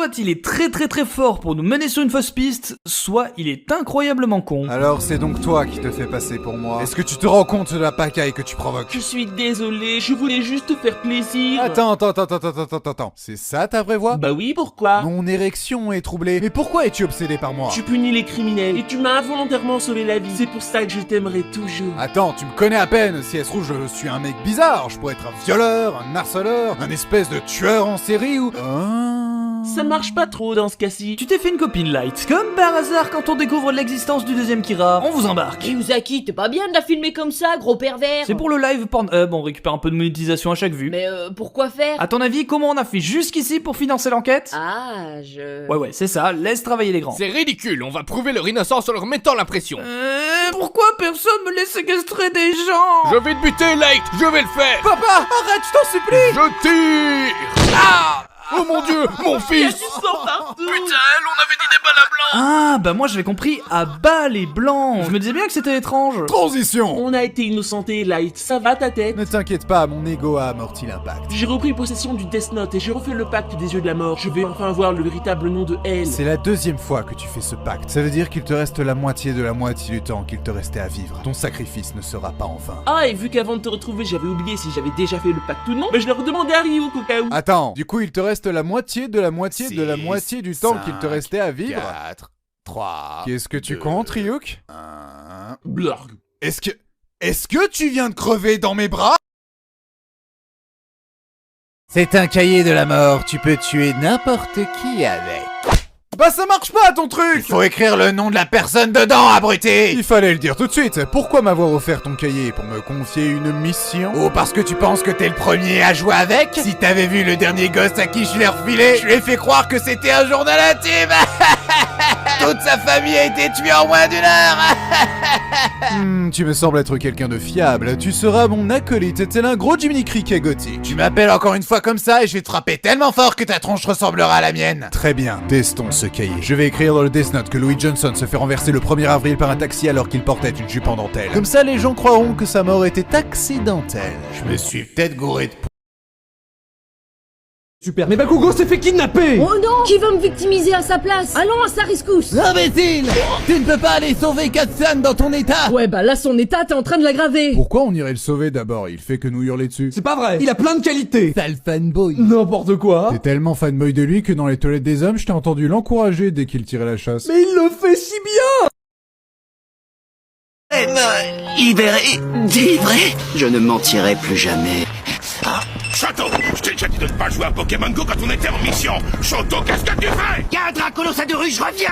soit il est très très très fort pour nous mener sur une fausse piste, soit il est incroyablement con. Alors c'est donc toi qui te fais passer pour moi. Est-ce que tu te rends compte de la pagaille que tu provoques? Je suis désolé, je voulais juste te faire plaisir. Attends. C'est ça ta vraie voix? Bah oui, pourquoi? Mon érection est troublée. Mais pourquoi es-tu obsédé par moi? Tu punis les criminels et tu m'as involontairement sauvé la vie. C'est pour ça que je t'aimerai toujours. Attends, tu me connais à peine. Si elle se trouve, je suis un mec bizarre. Je pourrais être un violeur, un harceleur, un espèce de tueur en série ou... Ça marche pas trop dans ce cas-ci. Tu t'es fait une copine light. Comme par hasard, quand on découvre l'existence du deuxième Kira, on vous embarque. Yuzaki, t'es pas bien de la filmer comme ça, gros pervers. C'est pour le live porn... bon, on récupère un peu de monétisation à chaque vue. Mais pourquoi faire? À ton avis, comment on a fait jusqu'ici pour financer l'enquête? Ah, Ouais, c'est ça, laisse travailler les grands. C'est ridicule, on va prouver leur innocence en leur mettant la pression. Pourquoi personne me laisse séquestrer des gens? Je vais te buter, Light, je vais le faire. Papa, arrête, je t'en supplie! Je tire. Ah! Oh mon dieu, mon fils! Tu sors partout. Putain, on avait dit des balles à blanc. Ah, bah moi j'avais compris à bas les blancs. Je me disais bien que c'était étrange. Transition! On a été innocenté, Light. Ça va ta tête? Ne t'inquiète pas, mon ego a amorti l'impact. J'ai repris possession du Death Note et j'ai refait le pacte des yeux de la mort. Je vais enfin voir le véritable nom de L. C'est la deuxième fois que tu fais ce pacte. Ça veut dire qu'il te reste la moitié de la moitié du temps qu'il te restait à vivre. Ton sacrifice ne sera pas en vain. Ah, et vu qu'avant de te retrouver, j'avais oublié si j'avais déjà fait le pacte ou non, mais je l'ai redemandé à Ryu au cas où. Attends, du coup il te reste la moitié de la moitié de la moitié du temps qu'il te restait à vivre. 4, 3... Qu'est-ce que tu comptes, Ryuk? 1... Blarg. Est-ce que tu viens de crever dans mes bras? C'est un cahier de la mort, tu peux tuer n'importe qui avec. Bah ça marche pas ton truc! Il faut écrire le nom de la personne dedans, abruti! Il fallait le dire tout de suite. Pourquoi m'avoir offert ton cahier? Pour me confier une mission? Oh, parce que tu penses que t'es le premier à jouer avec? Si t'avais vu le dernier gosse à qui je l'ai refilé, je lui ai fait croire que c'était un journal intime! Toute sa famille a été tuée en moins d'une heure! Tu me sembles être quelqu'un de fiable. Tu seras mon acolyte, tel un gros Jiminy Cricket gothique. Tu m'appelles encore une fois comme ça et je vais te frapper tellement fort que ta tronche ressemblera à la mienne! Très bien, testons ce cahier. Je vais écrire dans le Death Note que Louis Johnson se fait renverser le 1er avril par un taxi alors qu'il portait une jupe en dentelle. Comme ça, les gens croiront que sa mort était accidentelle. Je me suis peut-être gouré de... Super, mais Bakugo s'est fait kidnapper! Oh non! Qui va me victimiser à sa place? Allons à sa rescousse! Imbécile! Tu ne peux pas aller sauver Katsan dans ton état! Ouais, bah là, son état, t'es en train de l'aggraver! Pourquoi on irait le sauver d'abord? Il fait que nous hurler dessus. C'est pas vrai! Il a plein de qualités! Sale fanboy! N'importe quoi! T'es tellement fanboy de lui que dans les toilettes des hommes, je t'ai entendu l'encourager dès qu'il tirait la chasse. Mais il le fait si bien! Libéré, délivré, je ne mentirai plus jamais. Shoto, je t'ai déjà dit de ne pas jouer à Pokémon Go quand on était en mission. Shoto, qu'est-ce que tu fais? Y'a un Dracolosa de rue, je reviens!